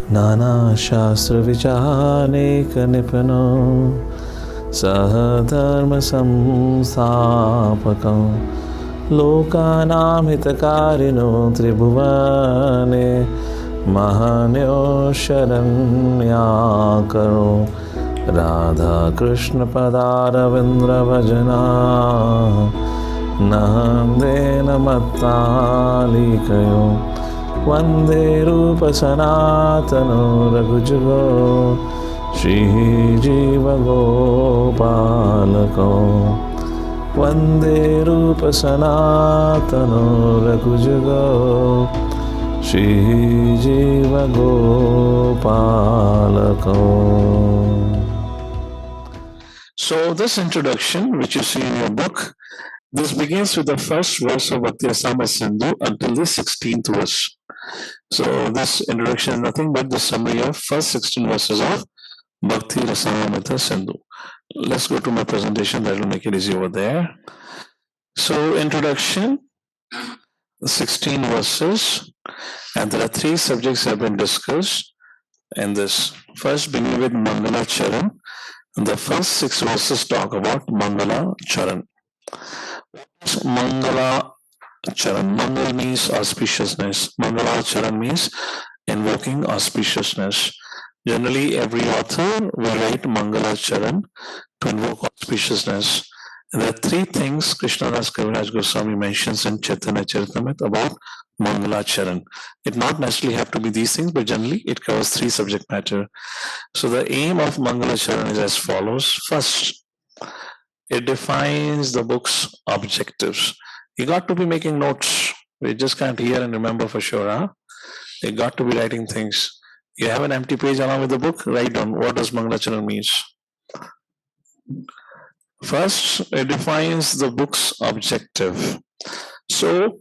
Nana Shastra Vichanek Nipano Sahadharma Samsapakam Lokanam Hitakarino Tribhuvane Mahanyo Sharanyakaro Radha Krishna Padaravindra Bhajana Nandena Mattalikayo Vande Rupa Sanatano Raghujugo Shri Jiva Gopalako Vande Rupa Sanatano Raghujugo Shri Jiva Gopalako. So this introduction, which you see in your book, this begins with the first verse of Bhakti Rasamrita Sindhu until the 16th verse. So this introduction is nothing but the summary of first 16 verses of Bhakti Rasamrita Sindhu. Let's go to my presentation, that will make it easy over there. So introduction, 16 verses, and there are 3 subjects have been discussed in this. First, beginning with Manglacaran. The first 6 verses talk about Manglacaran. Mangalacharan. Mangal means auspiciousness. Mangalacharan means invoking auspiciousness. Generally, every author will write Mangalacharan to invoke auspiciousness. And there are 3 things Krishnadas Kaviraj Goswami mentions in Chaitanya Charitamrita about Mangalacharan. It not necessarily have to be these things, but generally it covers 3 subject matter. So the aim of Mangalacharan is as follows. First, it defines the book's objectives. You got to be making notes. We just can't hear and remember for sure. Huh? You got to be writing things. You have an empty page along with the book, write down what does Mangalacharan means. First, it defines the book's objective. So,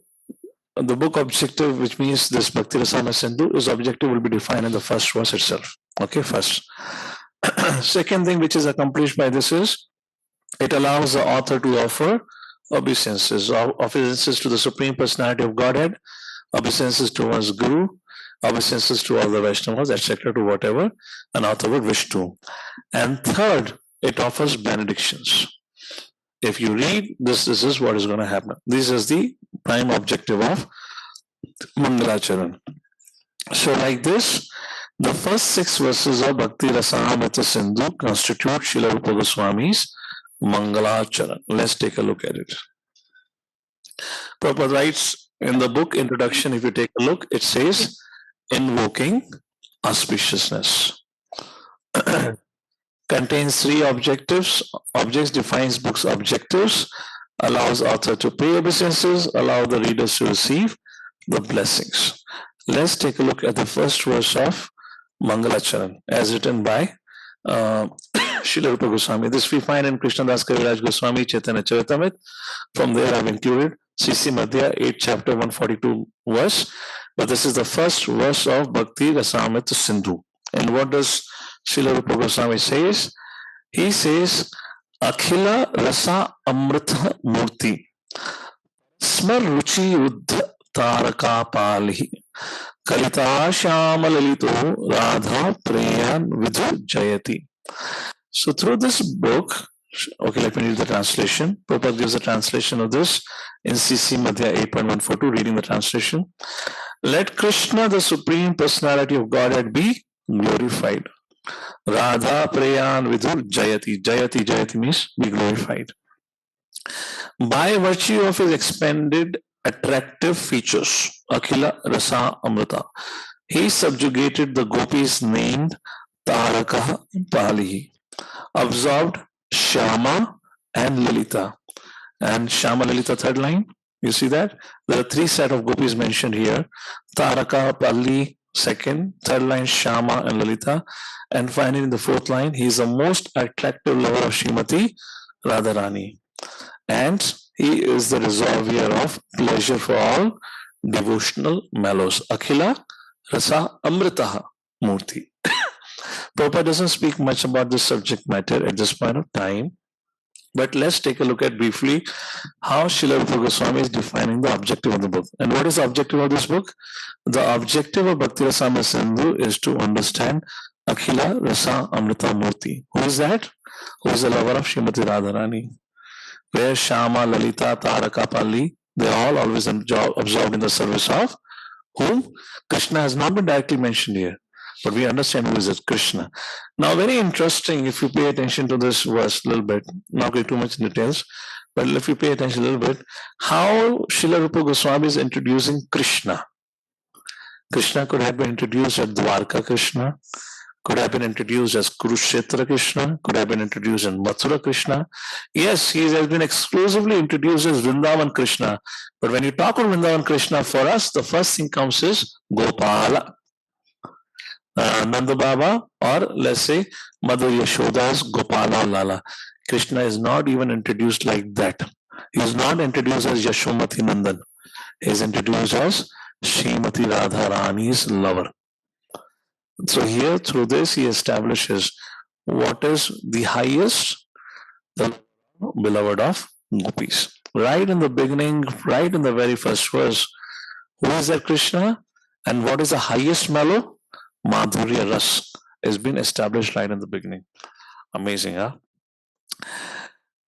the book objective, which means this Bhakti Rasamrita Sindhu, is objective will be defined in the first verse itself. Okay, first. Second thing which is accomplished by this is, it allows the author to offer obeisances to the Supreme Personality of Godhead, obeisances towards Guru, obeisances to all the Vaishnavas, etc., to whatever an author would wish to. And third, it offers benedictions. If you read this, this is what is going to happen. This is the prime objective of Mangalacharan. So like this, the first 6 verses of Bhakti Rasamrita Sindhu constitute Srila Rupa Goswami's Mangalacharan. Let's take a look at it. Prabhupada writes in the book introduction, if you take a look, it says, invoking auspiciousness. Contains 3 objectives. Objects defines book's objectives, allows author to pay obeisances, allow the readers to receive the blessings. Let's take a look at the first verse of Mangalacharan as written by Srila Rupa Goswami. This we find in Krishnadas Kaviraj Goswami Chaitanya Charitamrita. From there I've included CC Madhya 8 chapter 142 verse. But this is the first verse of Bhakti Rasamrita Sindhu. And what does Srila Rupa Goswami says? He says, Akhila Rasa Amrita Murti Smar Ruchi Uddha Taraka Palihi Kalita Shama Lalito Radha Preyan Vidhu Jayati. So through this book, okay, let me read the translation. Prabhupada gives a translation of this in CC Madhya 8.142, reading the translation. Let Krishna, the Supreme Personality of Godhead, be glorified. Radha Preyan Vidhu Jayati. Jayati means be glorified. By virtue of his expanded attractive features, Akhila Rasa Amrita, he subjugated the gopis named Taraka Palihi, absorbed Shama and Lalita. And Shama Lalita, third line, you see that? There are 3 set of gopis mentioned here. Taraka Pali, second, third line Shama and Lalita, and finally in the 4th line, he is the most attractive lover of Srimati Radharani. And he is the reservoir of pleasure for all devotional mellows. Akhila Rasa Amritaha Murti. Prabhupada doesn't speak much about this subject matter at this point of time. But let's take a look at briefly how Srila Rupa Goswami is defining the objective of the book. And what is the objective of this book? The objective of Bhakti Rasamrita Sindhu is to understand Akhila Rasa Amrita Murti. Who is that? Who is the lover of Srimati Radharani? Where Shama, Lalita, Taraka, Pali, they are all always absorbed in the service of whom? Krishna has not been directly mentioned here, but we understand who is it, Krishna. Now, very interesting if you pay attention to this verse a little bit, not going too much in details, but if you pay attention a little bit, how Srila Rupa Goswami is introducing Krishna. Krishna could have been introduced as Dwarka Krishna, could have been introduced as Kurukshetra Krishna, could have been introduced as Mathura Krishna. Yes, he has been exclusively introduced as Vrindavan Krishna. But when you talk of Vrindavan Krishna, for us, the first thing comes is Gopala. Nanda Baba, or let's say Mother Yashoda's Gopala Lala. Krishna is not even introduced like that. He is not introduced as Yashomati Nandan. He is introduced as Srimati Radharani's lover. So here, through this, he establishes what is the highest, the beloved of gopis. Right in the beginning, right in the very first verse, who is that Krishna? And what is the highest mellow? Madhurya Ras has been established right in the beginning. Amazing, huh?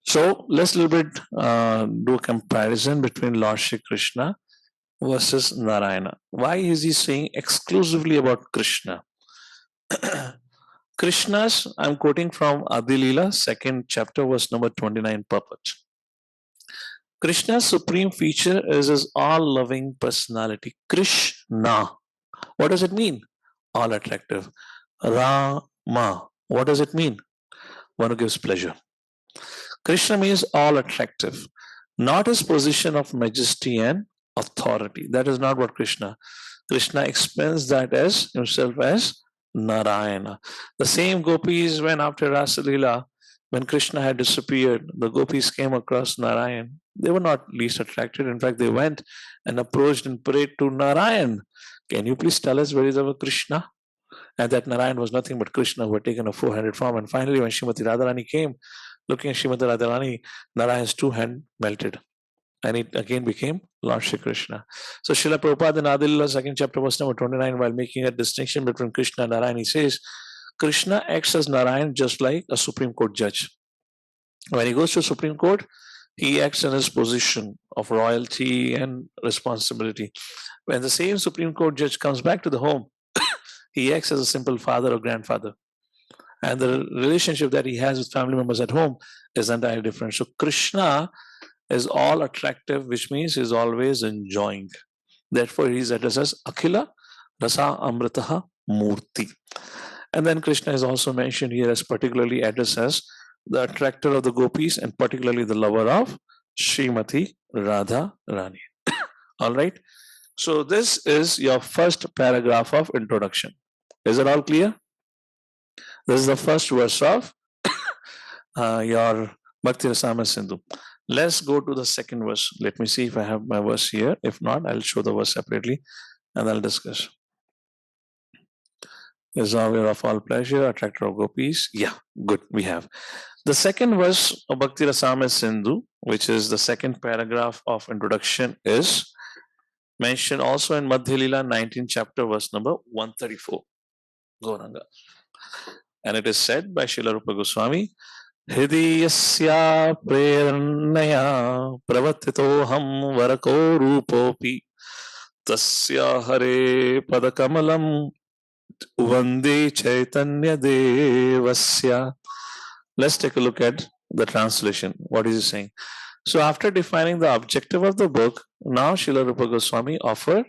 So let's a little bit do a comparison between Lord Shri Krishna versus Narayana. Why is he saying exclusively about Krishna? Krishna's, I'm quoting from Adilila, 2nd chapter, verse number 29, purport. Krishna's supreme feature is his all-loving personality. Krishna. What does it mean? All attractive. Rama. What does it mean? One who gives pleasure. Krishna means all attractive, not his position of majesty and authority. That is not what Krishna. Krishna explains that as himself as Narayana. The same gopis, when after Rasalila, when Krishna had disappeared, the gopis came across Narayan. They were not least attracted. In fact, they went and approached and prayed to Narayan. Can you please tell us where is our Krishna? And that Narayan was nothing but Krishna who had taken a four-handed form. And finally, when Srimati Radharani came, looking at Srimati Radharani, Narayan's two hands melted. And it again became Lord Shri Krishna. So Srila Prabhupada in Adilila, 2nd chapter, verse number 29, while making a distinction between Krishna and Narayan, he says, Krishna acts as Narayan just like a Supreme Court judge. When he goes to Supreme Court, he acts in his position of royalty and responsibility. When the same Supreme Court judge comes back to the home, he acts as a simple father or grandfather. And the relationship that he has with family members at home is entirely different. So Krishna is all attractive, which means he's always enjoying. Therefore, he's addressed as Akhila Rasa Amritaha Murti. And then Krishna is also mentioned here as particularly addressed as the attractor of the gopis and particularly the lover of Srimati Radha Rani. All right. So this is your first paragraph of introduction. Is it all clear? This is the first verse of your Bhakti Rasamrita Sindhu. Let's go to the second verse. Let me see if I have my verse here. If not, I'll show the verse separately and I'll discuss. Is aware of all pleasure, attractor of gopis. Yeah, good, we have. The second verse of Bhakti Rasamrita Sindhu, which is the second paragraph of introduction, is mentioned also in Madhya Lila 19th chapter, verse number 134. Gauranga. And it is said by Srila Rupa Goswami, Hridiyasya prernaya pravatitoham varako rupopi tasya hare padakamalam vande chaitanya devasya. Let's take a look at the translation. What is he saying? So after defining the objective of the book, now Srila Rupa Goswami offer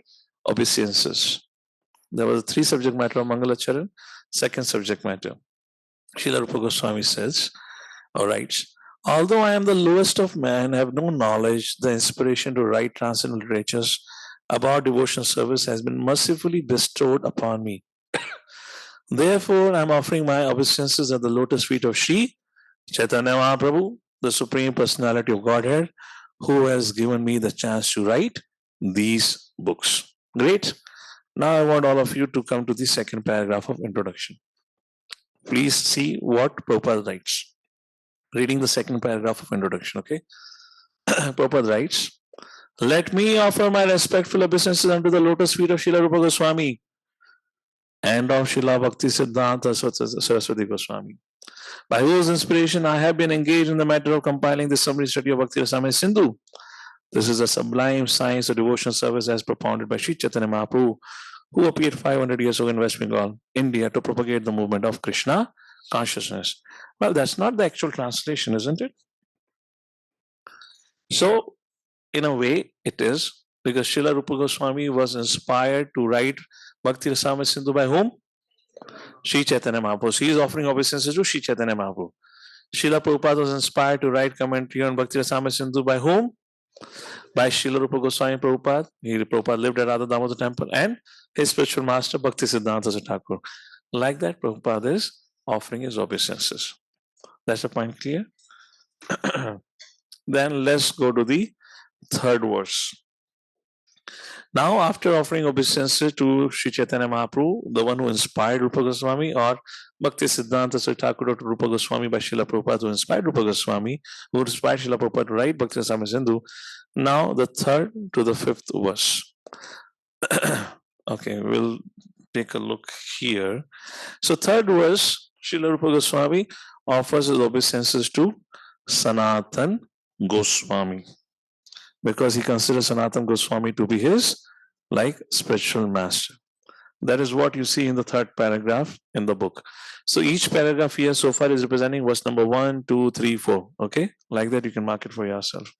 obeisances. There was three subject matter of Manglacaran, second subject matter. Srila Rupa Goswami says, all right, although I am the lowest of men, have no knowledge, the inspiration to write transcendental literatures about devotional service has been mercifully bestowed upon me. Therefore, I am offering my obeisances at the lotus feet of Sri Chaitanya Mahaprabhu, the Supreme Personality of Godhead, who has given me the chance to write these books. Great. Now I want all of you to come to the second paragraph of introduction. Please see what Prabhupada writes. Reading the second paragraph of introduction, okay? Prabhupada writes, let me offer my respectful obeisances unto the lotus feet of Srila Rupa Goswami and of Srila Bhakti Siddhanta Saraswati Goswami, by whose inspiration I have been engaged in the matter of compiling the summary study of Bhakti Rasamrita Sindhu. This is a sublime science of devotional service as propounded by Sri Chaitanya Mahaprabhu, who appeared 500 years ago in West Bengal, India, to propagate the movement of Krishna consciousness. Well, that's not the actual translation, isn't it? So, in a way, it is, because Srila Rupa Goswami was inspired to write Bhakti Rasamrita Sindhu by whom? Sri Chaitanya Mahaprabhu. So he is offering obeisances to Sri Chaitanya Mahaprabhu. Srila Prabhupada was inspired to write commentary on Bhakti Rasamrita Sindhu by whom? By Srila Rupa Goswami Prabhupada. Prabhupada lived at Radha Damodar temple, and his spiritual master Bhakti Siddhanta Thakur. Like that, Prabhupada is offering his obeisances. That's the point clear? Then let's go to the third verse. Now, after offering obeisances to Sri Chaitanya Mahaprabhu, the one who inspired Rupa Goswami, or Bhakti Siddhanta Thakur to Rupa Goswami by Srila Prabhupada, who inspired Rupa Goswami, who inspired Srila Prabhupada to write Bhakti Rasamrita Sindhu. Now, the third to the fifth verse. Okay, we'll take a look here. So, third verse, Srila Rupa Goswami offers his obeisances to Sanatan Goswami, because he considers Sanatan Goswami to be his spiritual master. That is what you see in the third paragraph in the book. So each paragraph here so far is representing verse number 1, 2, 3, 4. Okay, like that you can mark it for yourself.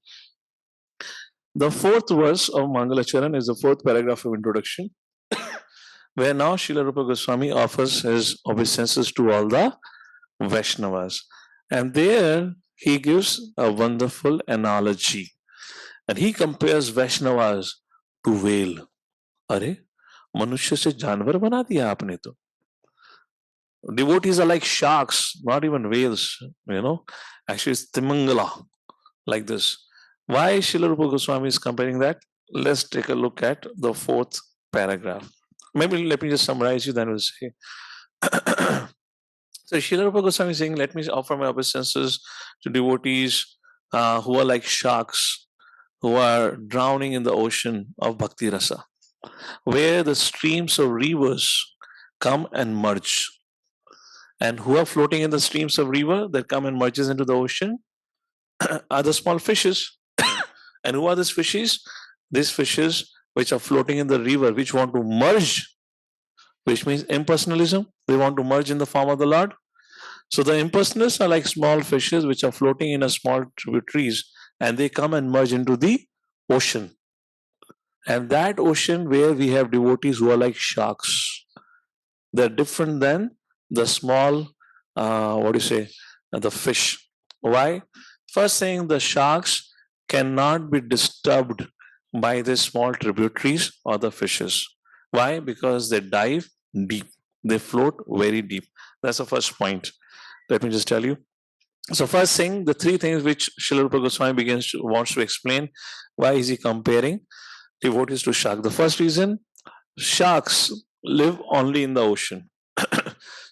The fourth verse of Manglacaran is the fourth paragraph of introduction, where now Srila Rupa Goswami offers his obeisances to all the Vaishnavas. And there he gives a wonderful analogy. And he compares Vaishnavas to whale. अरे मनुष्य से जानवर बना दिया आपने तो. Devotees are like sharks, not even whales, Actually, it's Timangala, like this. Why Srila Rupa Goswami is comparing that? Let's take a look at the fourth paragraph. Maybe let me just summarize you, then we'll say. So Srila Rupa Goswami is saying, let me offer my obeisances to devotees who are like sharks, who are drowning in the ocean of Bhakti Rasa, where the streams of rivers come and merge. And who are floating in the streams of river that come and merges into the ocean are the small fishes. And who are these fishes? These fishes which are floating in the river, which want to merge, which means impersonalism. They want to merge in the form of the Lord. So the impersonalists are like small fishes which are floating in a small tributaries, and they come and merge into the ocean. And that ocean where we have devotees who are like sharks. They're different than the small, the fish. Why? First thing, the sharks cannot be disturbed by the small tributaries or the fishes. Why? Because they dive deep. They float very deep. That's the first point. Let me just tell you. So first thing, the three things which Srila Rupa Goswami wants to explain. Why is he comparing devotees to sharks? The first reason, sharks live only in the ocean.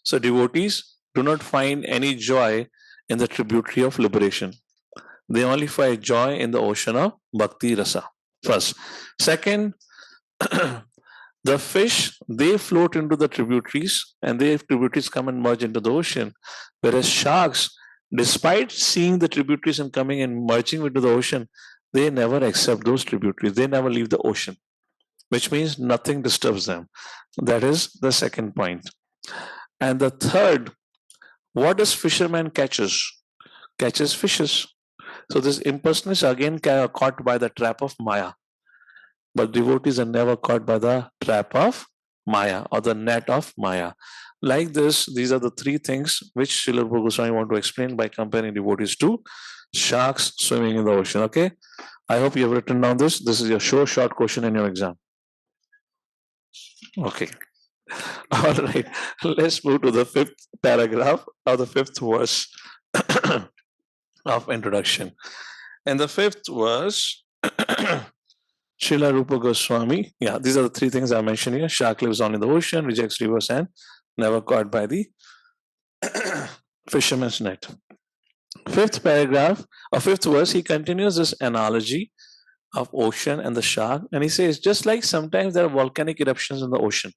So devotees do not find any joy in the tributary of liberation. They only find joy in the ocean of Bhakti Rasa. First. Second, the fish, they float into the tributaries, and their tributaries come and merge into the ocean. Whereas sharks, despite seeing the tributaries and coming and merging into the ocean, they never accept those tributaries. They never leave the ocean, which means nothing disturbs them. That is the second point. And the third, what does fisherman catches? Catches fishes. So this impersonalists are again caught by the trap of Maya. But devotees are never caught by the trap of Maya or the net of Maya. Like this, these are the three things which Srila Rupa Goswami want to explain by comparing devotees to sharks swimming in the ocean. Okay? I hope you have written down this. This is your short question in your exam. Okay. All right. Let's move to the fifth paragraph or the fifth verse of introduction. In the fifth verse, Srila Rupa Goswami, these are the three things I mentioned here. Shark lives on in the ocean, rejects rivers, and never caught by the fisherman's net. Fifth paragraph, or fifth verse, he continues this analogy of ocean and the shark, and he says, just like sometimes there are volcanic eruptions in the ocean,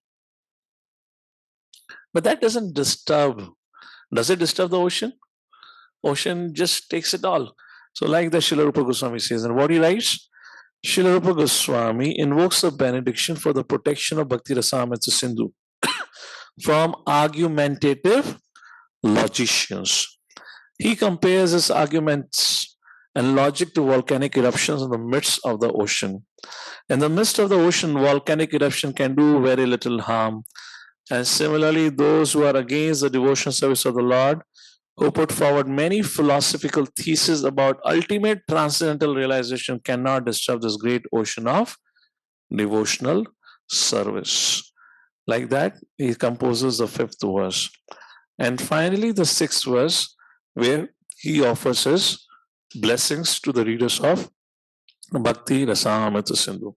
but that doesn't disturb. Does it disturb the ocean? Ocean just takes it all. So, like the Srila Rupa Goswami says, and what he writes, Srila Rupa Goswami invokes a benediction for the protection of Bhakti Rasamrita Sindhu from argumentative logicians. He compares his arguments and logic to volcanic eruptions in the midst of the ocean. In the midst of the ocean, volcanic eruption can do very little harm. And similarly, those who are against the devotional service of the Lord, who put forward many philosophical theses about ultimate transcendental realization, cannot disturb this great ocean of devotional service. Like that, he composes the fifth verse. And finally, the sixth verse, where he offers his blessings to the readers of Bhakti Rasamrita Sindhu.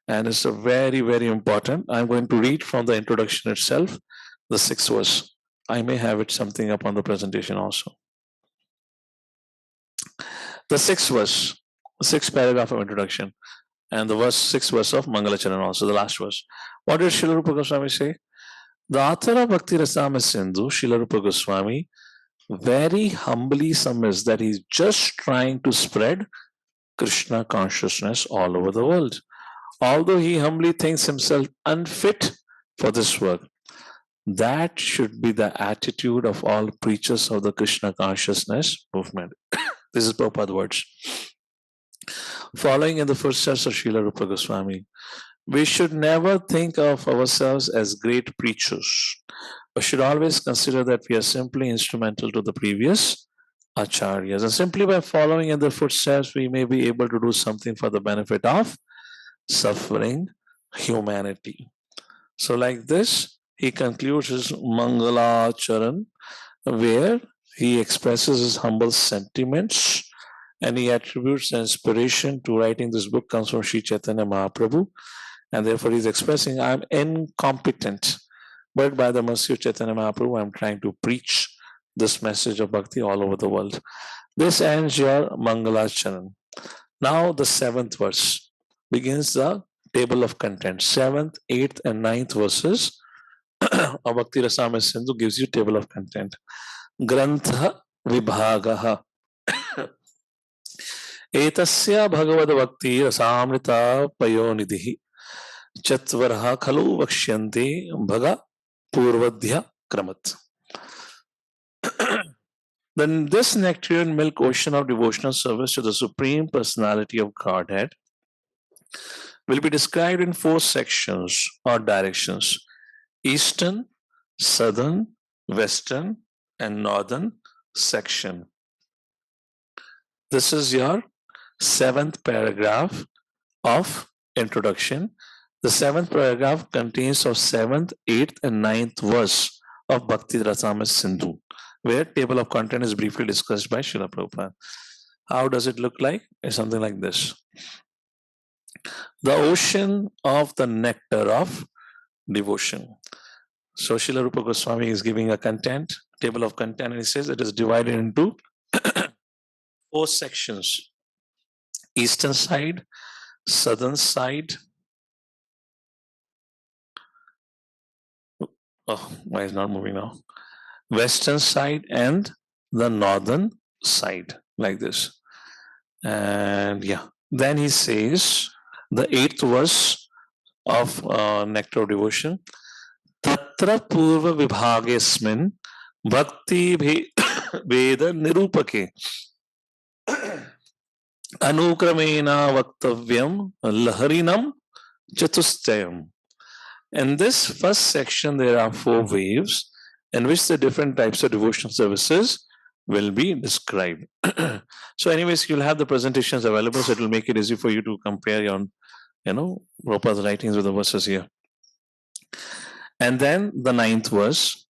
And it's a very, very important. I'm going to read from the introduction itself, the sixth verse. I may have it something up on the presentation also. The sixth verse, sixth paragraph of introduction, and the sixth verse of Manglacaran also, the last verse. What did Srila Rupa Goswami say? The author of Bhakti Rasamrita Sindhu, Srila Rupa Goswami, very humbly submits that he's just trying to spread Krishna consciousness all over the world. Although he humbly thinks himself unfit for this work, that should be the attitude of all preachers of the Krishna consciousness movement. This is Prabhupada's words. Following in the footsteps of Srila Rupa Goswami, we should never think of ourselves as great preachers, but should always consider that we are simply instrumental to the previous acharyas. And simply by following in their footsteps, we may be able to do something for the benefit of suffering humanity. So like this, he concludes his Manglacaran, where he expresses his humble sentiments and he attributes the inspiration to writing this book comes from Sri Chaitanya Mahaprabhu, and therefore he's expressing, I'm incompetent, but by the mercy of Chaitanya Mahaprabhu, I'm trying to preach this message of bhakti all over the world. This ends your Manglacharan. Now the seventh verse begins the table of content. Seventh, eighth, and ninth verses of Bhakti Rasamrita Sindhu gives you table of content. Grantha Vibhagaha. Etasya Bhagavad Bhakti Rasamrita Payonidhi Chatvarha Khalu Vakshyanti Bhaga Purvadhya Kramat. Then this nectarian milk ocean of devotional service to the Supreme Personality of Godhead will be described in four sections or directions: Eastern, Southern, Western, and Northern section. This is your seventh paragraph of introduction. The seventh paragraph contains of seventh, eighth, and ninth verse of Bhakti Rasamrita Sindhu, where table of content is briefly discussed by Srila Prabhupada. How does it look like? It's something like this. The ocean of the nectar of devotion. So Srila Rupa Goswami is giving a content, table of content, and he says it is divided into four sections: eastern side, southern side. Oh, why is it not moving now? Western side and the northern side, like this. And yeah, then he says the eighth verse of Nectar of Devotion. Tatra purva vibhagesmin bhakti veda nirupake anukramena vaktavyam laharinam chatustayam. In this first section, there are four waves in which the different types of devotional services will be described. So anyways, you'll have the presentations available, so it will make it easy for you to compare your, Prabhupada's writings with the verses here. And then the ninth verse,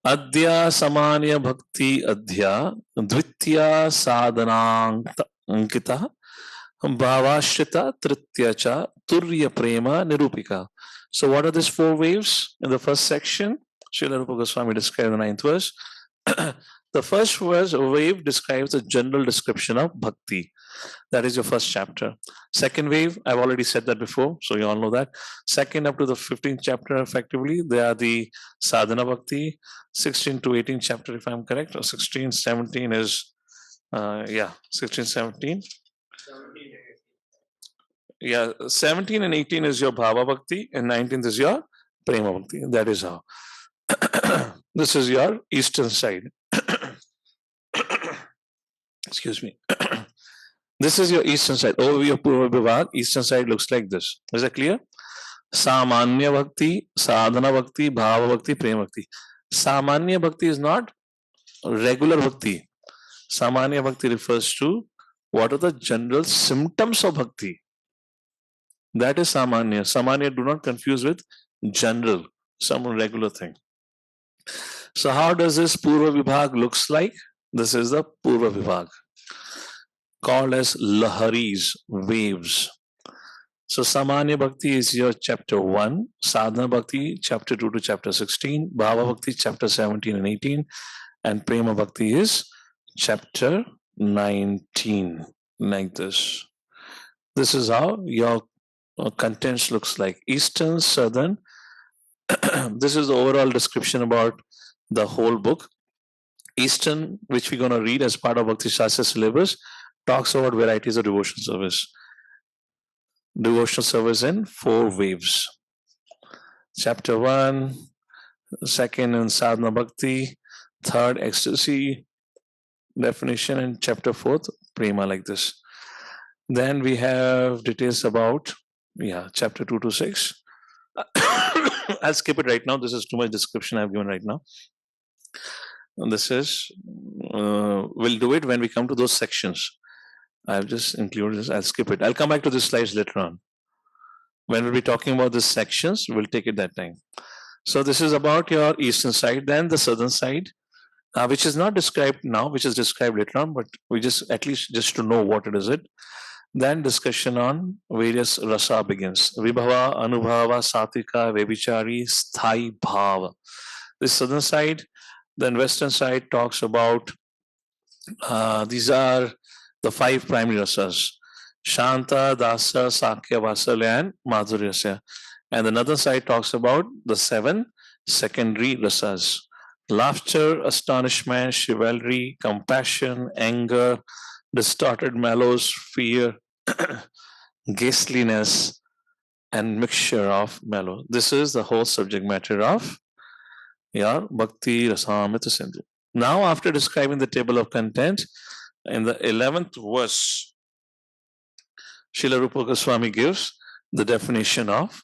Adya Samanya Bhakti Adhya Dvitya Sadhanankita Bhavashrita Trityacha Turya Prema Nirupika. So what are these four waves in the first section? Srila Rupa Goswami described the ninth verse. The first wave describes the general description of bhakti. That is your first chapter. Second wave, I've already said that before, so you all know that. Second up to the 15th chapter, effectively, they are the sadhana bhakti. 16 to 18 chapter, if I'm correct, or 16, 17 is, 16, 17. Yeah, 17 and 18 is your bhava bhakti, and 19th is your prema bhakti. That is how. This is your eastern side. Excuse me. This is your eastern side. Overview of Purva Vibhag. Eastern side looks like this. Is that clear? Samanya Bhakti, Sadhana Bhakti, Bhava Bhakti, Prema Bhakti. Samanya Bhakti is not regular Bhakti. Samanya Bhakti refers to what are the general symptoms of Bhakti. That is Samanya. Samanya, do not confuse with general, some regular thing. So how does this Purva Vibhag looks like? This is the Purva Vibhag, called as Laharis, waves. So Samanya Bhakti is your chapter 1, Sadhana Bhakti chapter 2 to chapter 16, Bhava Bhakti chapter 17 and 18, and Prema Bhakti is chapter 19, like this. This is how your contents looks like. Eastern, Southern. This is the overall description about the whole book. Eastern, which we're going to read as part of Bhakti Shastra syllabus, talks about varieties of devotional service. Devotional service in 4 waves. Chapter 1, second in Sadhana Bhakti, third ecstasy definition, and chapter 4th prema, like this. Then we have details about chapter 2 to 6. I'll skip it right now. This is too much description I've given right now. And this is we'll do it when we come to those sections. I've just included this. I'll skip it. I'll come back to this slides later on. When we'll be talking about these sections, we'll take it that time. So this is about your eastern side. Then the southern side, which is not described now, which is described later on, but we just, at least just to know what it is. Then discussion on various rasa begins. Vibhava, Anubhava, Satvika, Vebichari, Sthai Bhava. This southern side. Then western side talks about, these are the 5 primary rasas. Shanta, Dasa, Sakya, Vasalya, and Madhuryasya. And the northern side talks about the 7 secondary rasas. Laughter, astonishment, chivalry, compassion, anger, distorted mellows, fear, ghastliness, and mixture of mellow. This is the whole subject matter of your Bhakti Rasamrita Sindhu. Now, after describing the table of content, in the 11th verse, Srila Rupa Goswami gives the definition of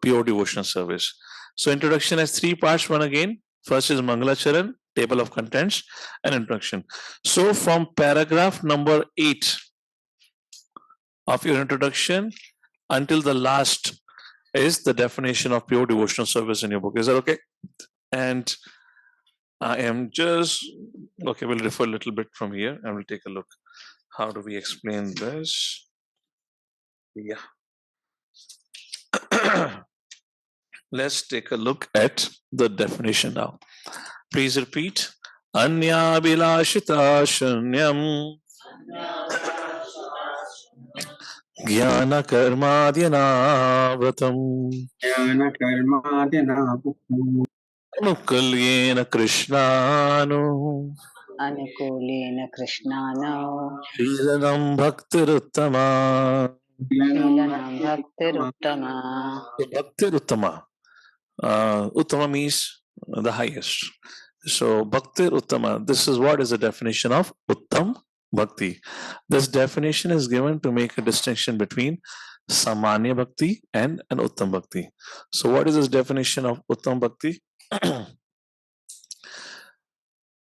pure devotional service. So introduction has 3 parts. One again, first is Manglacaran, table of contents, and introduction. So from paragraph number 8 of your introduction until the last is the definition of pure devotional service in your book. Is that okay? And I am just, okay, we'll refer a little bit from here and we'll take a look. How do we explain this? Yeah. Let's take a look at the definition now. Please repeat. Anya bilashita shunyam jnana karmadhyanabratam anukulyena krishnanu Anukulena Krishnano Shrilanam Bhaktiruttama. Shilanam Bhaktiruttama. Bhaktiruttama. Uttama means the highest. So Bhaktir Uttama, this is what is the definition of Uttam Bhakti. This definition is given to make a distinction between Samanya Bhakti and an Uttam Bhakti. So what is this definition of Uttam Bhakti?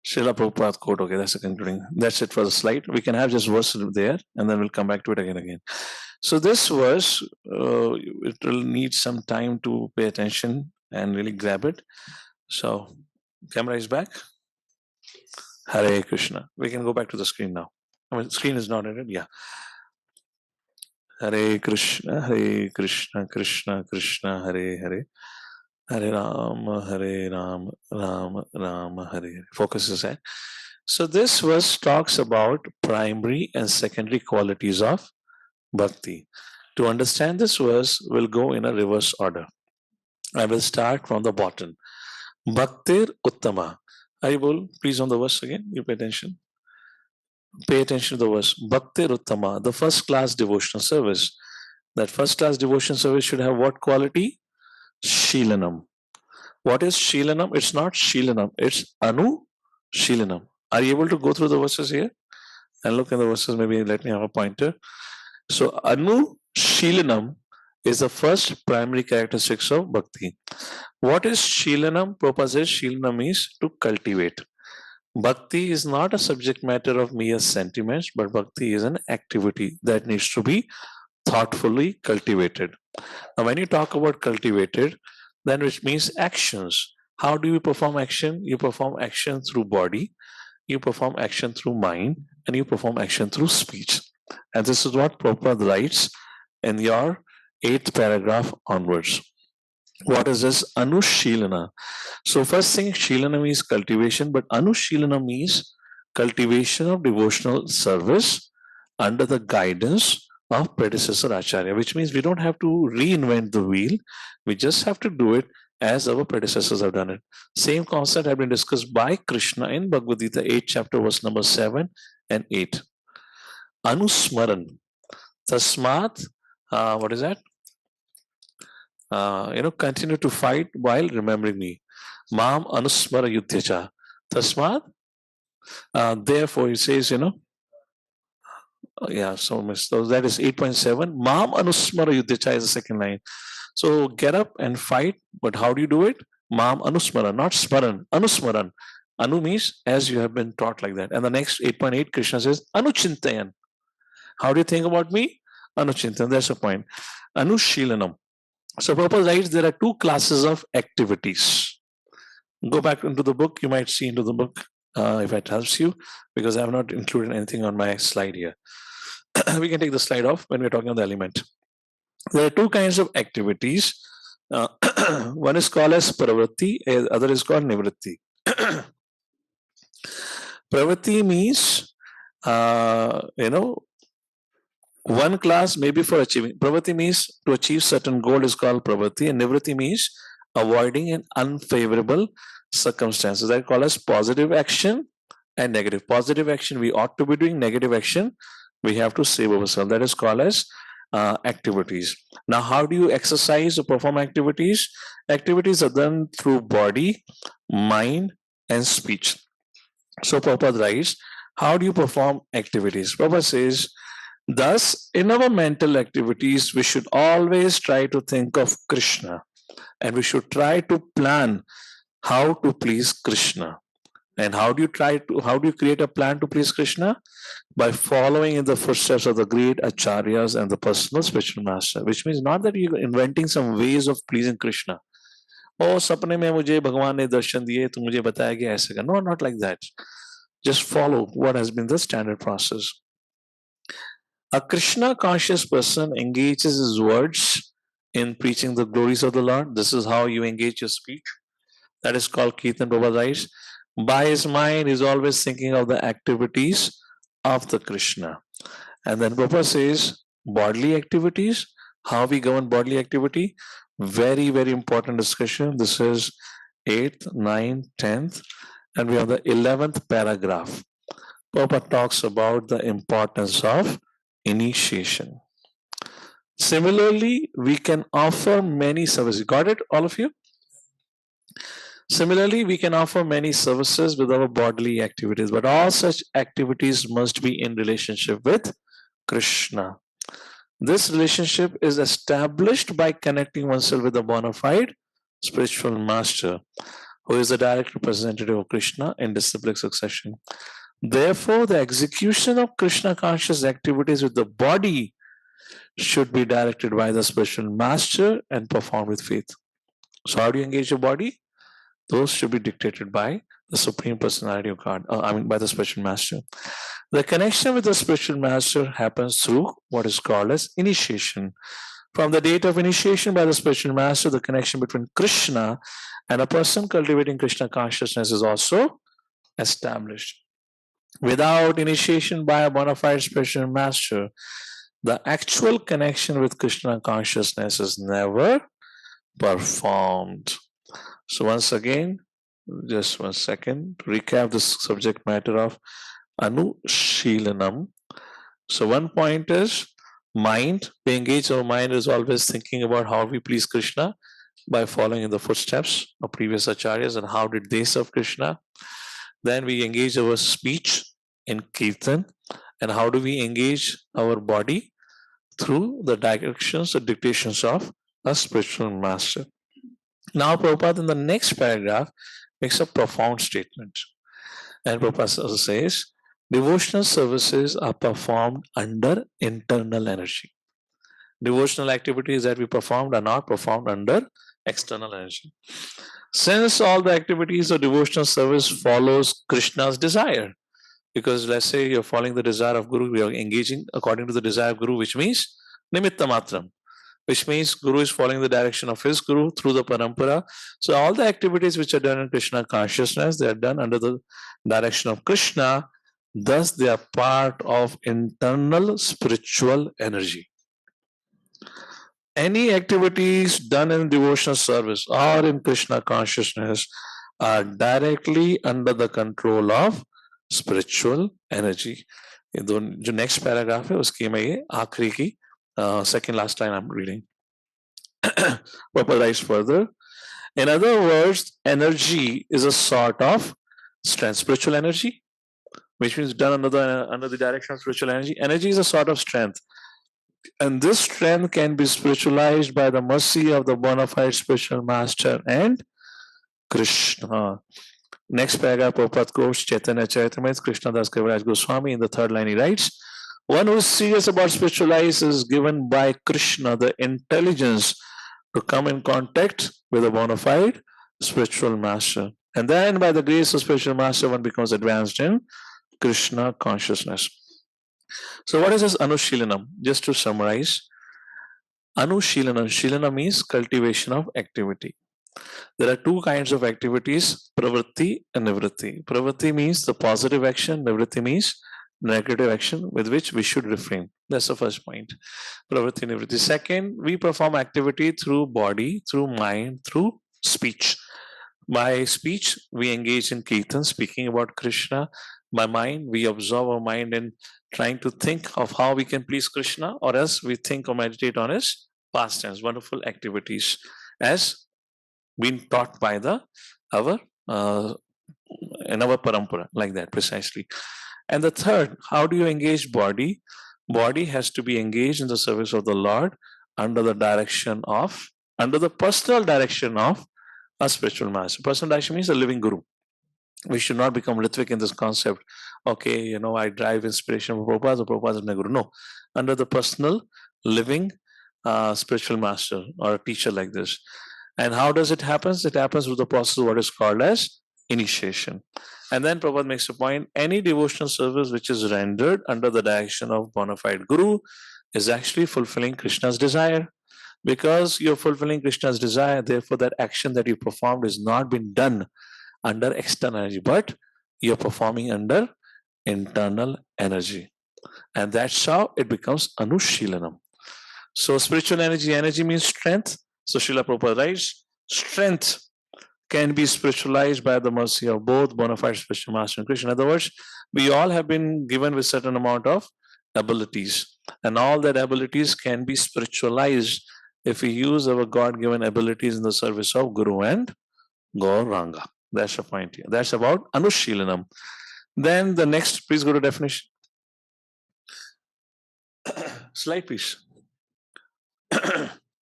Srila Prabhupada quote, okay, that's the concluding. That's it for the slide. We can have just verse there and then we'll come back to it again. So this verse, it will need some time to pay attention and really grab it. So camera is back. Hare Krishna. We can go back to the screen now. I mean, screen is not in it. Yeah. Hare Krishna, Krishna Krishna, Hare Hare. Hare Ram, Ram Ram, Hare Hare. Focus is that. So this verse talks about primary and secondary qualities of bhakti. To understand this verse, we'll go in a reverse order. I will start from the bottom. Bhaktir Uttama. Haribol, please on the verse again. You pay attention. Pay attention to the verse. Bhaktir Uttama, the first class devotional service. That first class devotional service should have what quality? Shilanam. What is Shilanam? It's not Shilanam, it's Anu Shilanam. Are you able to go through the verses here and look in the verses? Maybe let me have a pointer. So, Anu Shilanam is the first primary characteristics of bhakti. What is Shilanam? Prabhupada says Shilanam means to cultivate. Bhakti is not a subject matter of mere sentiments, but bhakti is an activity that needs to be thoughtfully cultivated. Now, when you talk about cultivated, then which means actions. How do you perform action? You perform action through body, you perform action through mind, and you perform action through speech. And this is what Prabhupada writes in your 8th paragraph onwards. What is this? Anushilana. So first thing, Shilana means cultivation, but Anushilana means cultivation of devotional service under the guidance of predecessor Acharya, which means we don't have to reinvent the wheel. We just have to do it as our predecessors have done it. Same concept had been discussed by Krishna in Bhagavad Gita 8th chapter verse number 7 and 8. Anusmaran. Tasmat, what is that? Continue to fight while remembering me. Mam anusmara yudhyacha. Tasmat. Therefore, it says, so that is 8.7. Mam anusmara yudhyacha is the second line. So get up and fight, but how do you do it? Mam anusmara, not smaran, anusmaran. Anu means as you have been taught like that. And the next 8.8, Krishna says, anuchintayan. How do you think about me? Anuchintayan, that's the point. Anushilanam. So Prabhupada writes there are two classes of activities. Go back into the book, you might see into the book if it helps you, because I have not included anything on my slide here. We can take the slide off when we're talking about the element. There are two kinds of activities. One is called as pravritti, other is called nivritti. Pravritti means, one class may be for achieving. Pravritti means to achieve certain goal is called pravritti, and nivritti means avoiding an unfavorable circumstances. That is called as positive action and negative. Positive action we ought to be doing, negative action we have to save ourselves. That is called as activities. Now, how do you exercise or perform activities? Activities are done through body, mind, and speech. So Prabhupada writes, how do you perform activities? Prabhupada says, thus, in our mental activities, we should always try to think of Krishna, and we should try to plan how to please Krishna. And how do you create a plan to please Krishna? By following in the footsteps of the great acharyas and the personal spiritual master, which means not that you're inventing some ways of pleasing Krishna. Oh, sapne mein mujhe Bhagwan ne darshan diye, to mujhe bataya ki aise karna. No, not like that. Just follow what has been the standard process. A Krishna conscious person engages his words in preaching the glories of the Lord. This is how you engage your speech. That is called Kirtan. Prabhupada writes, by his mind, he's always thinking of the activities of the Krishna. And then Prabhupada says, bodily activities, how we govern bodily activity. Very, very important discussion. This is 8th, 9th, 10th, and we have the 11th paragraph. Prabhupada talks about the importance of initiation. Similarly, we can offer many services. Got it, all of you? Similarly, we can offer many services with our bodily activities, but all such activities must be in relationship with Krishna. This relationship is established by connecting oneself with a bona fide spiritual master, who is the direct representative of Krishna in disciplic succession. Therefore, the execution of Krishna conscious activities with the body should be directed by the spiritual master and performed with faith. So, how do you engage your body? Those should be dictated by the Supreme Personality of God, by the spiritual master. The connection with the spiritual master happens through what is called as initiation. From the date of initiation by the spiritual master, the connection between Krishna and a person cultivating Krishna consciousness is also established. Without initiation by a bona fide spiritual master, the actual connection with Krishna consciousness is never performed. So, once again, just 1 second, to recap the subject matter of Anushilanam. So, one point is mind. We engage our mind is always thinking about how we please Krishna by following in the footsteps of previous acharyas and how did they serve Krishna. Then we engage our speech in kirtan. And how do we engage our body? Through the directions, the dictations of a spiritual master. Now, Prabhupada in the next paragraph makes a profound statement. And Prabhupada says, devotional services are performed under internal energy. Devotional activities that we performed are not performed under external energy. Since all the activities of devotional service follows Krishna's desire, because let's say you're following the desire of Guru, you're engaging according to the desire of Guru, which means nimitta matram, which means Guru is following the direction of his Guru through the parampara. So all the activities which are done in Krishna consciousness, they are done under the direction of Krishna. Thus, they are part of internal spiritual energy. Any activities done in devotional service or in Krishna consciousness are directly under the control of spiritual energy. जो next paragraph है उसकी मैं ये आखिरी की second last line I'm reading. Prabhupada writes further. In other words, energy is a sort of strength, spiritual energy, which means done under the direction of spiritual energy. Energy is a sort of strength. And this strength can be spiritualized by the mercy of the bona fide spiritual master and Krishna. Next paragraph, Prabhupada quotes Chaitanya Charitamrita, Krishna Das Kaviraj Goswami. In the third line, he writes, one who is serious about spiritualize is given by Krishna the intelligence to come in contact with a bona fide spiritual master. And then by the grace of spiritual master, one becomes advanced in Krishna consciousness. So what is this Anushilanam? Just to summarize, Anushilanam, Shilana means cultivation of activity. There are two kinds of activities, pravritti and nivritti. Pravritti means the positive action, nivritti means negative action with which we should refrain. That's the first point. Pravritti, nivritti. Second, we perform activity through body, through mind, through speech. By speech, we engage in kirtan, speaking about Krishna. By mind, we absorb our mind in trying to think of how we can please Krishna, or else we think or meditate on his pastimes, wonderful activities, as been taught by our in our parampara, like that precisely. And the third, how do you engage body? Body has to be engaged in the service of the Lord under the personal direction of a spiritual master. Personal direction means a living Guru. We should not become Ritvik in this concept. Okay, I drive inspiration from Prabhupada, so Prabhupada is my Guru. No, under the personal living spiritual master or a teacher like this. And how does it happen? It happens through the process of what is called as initiation. And then Prabhupada makes a point, any devotional service which is rendered under the direction of bona fide Guru is actually fulfilling Krishna's desire. Because you're fulfilling Krishna's desire, therefore that action that you performed is not being done under external energy, but you're performing under internal energy. And that's how it becomes Anushilanam. So spiritual energy means strength. So Srila Prabhupada writes, strength can be spiritualized by the mercy of both bona fide spiritual master and Krishna. In other words, we all have been given with certain amount of abilities, and all that abilities can be spiritualized if we use our God-given abilities in the service of Guru and Gauranga. That's the point here. That's about Anushilanam. Then the next, please go to definition. Slide, please.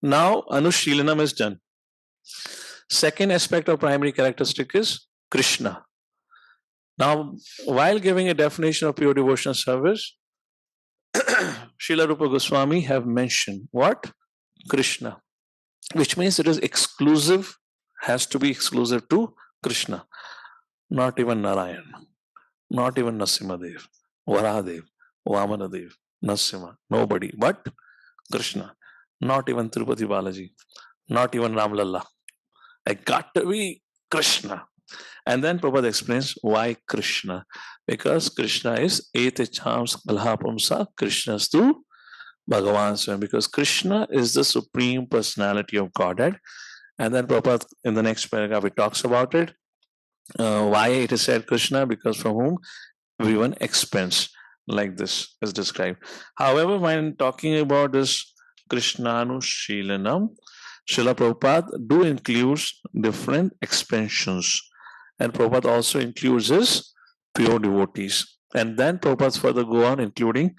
Now, Anushilanam is done. Second aspect of primary characteristic is Krishna. Now, while giving a definition of pure devotional service, Srila Rupa Goswami have mentioned what? Krishna, which means it is exclusive, has to be exclusive to Krishna. Not even Narayan, not even Nrsimhadev, Varahadev, Vamanadev, Nrsimha, nobody but Krishna. not even Tirupati Balaji, not even Ramlalla. I got to be Krishna. And then Prabhupada explains why Krishna. Because Krishna is etechams kalhapamsa Krishnastu Bhagavan Swam. Because Krishna is the supreme personality of Godhead. And then Prabhupada in the next paragraph he talks about it. Why it is said Krishna? Because from whom everyone expends, like this is described. However, when talking about this Krishnanushilanam, Srila Prabhupada do includes different expansions. And Prabhupada also includes his pure devotees. And then Prabhupada further go on including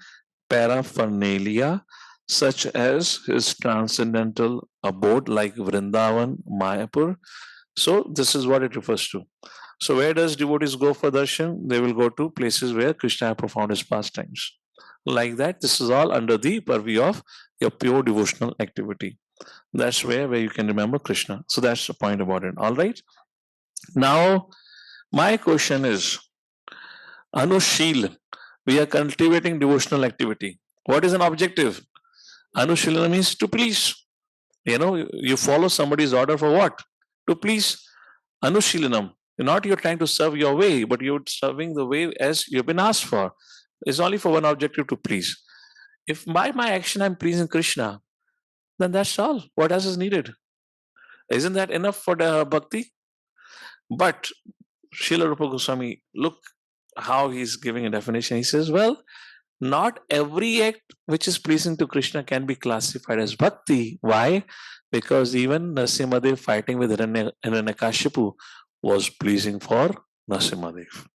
paraphernalia such as his transcendental abode like Vrindavan, Mayapur. So this is what it refers to. So where does devotees go for darshan? They will go to places where Krishna performed his pastimes. Like that, this is all under the purview of your pure devotional activity. That's where you can remember Krishna. So that's the point about it. All right. Now, my question is, Anushil, we are cultivating devotional activity. What is an objective? Anushilana means to please. You follow somebody's order for what? To please. Anushilanam. Not you're trying to serve your way, but you're serving the way as you've been asked for. It's only for one objective to please. If by my action I'm pleasing Krishna, then that's all. What else is needed? Isn't that enough for the bhakti? But Srila Rupa Goswami, look how he's giving a definition. He says, well, not every act which is pleasing to Krishna can be classified as bhakti. Why? Because even Nrsimhadev fighting with Hiranyakashipu was pleasing for Nrsimhadev.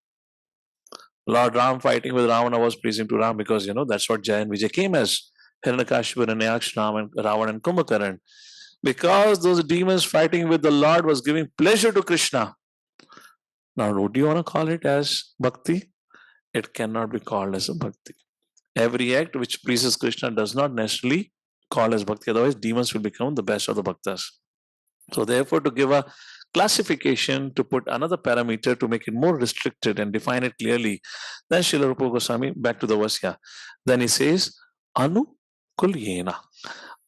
Lord Ram fighting with Ravana was pleasing to Ram because that's what Jai and Vijay came as. Hiranyakashipu, Hiranyaksh, Ravan and Kumbhakaran. Because those demons fighting with the Lord was giving pleasure to Krishna. Now, do you want to call it as bhakti? It cannot be called as a bhakti. Every act which pleases Krishna does not necessarily call as bhakti. Otherwise, demons will become the best of the bhaktas. So, therefore, to give a classification, to put another parameter to make it more restricted and define it clearly, then Srila Rupa Goswami, back to the verse here. Then he says, Anukulyena.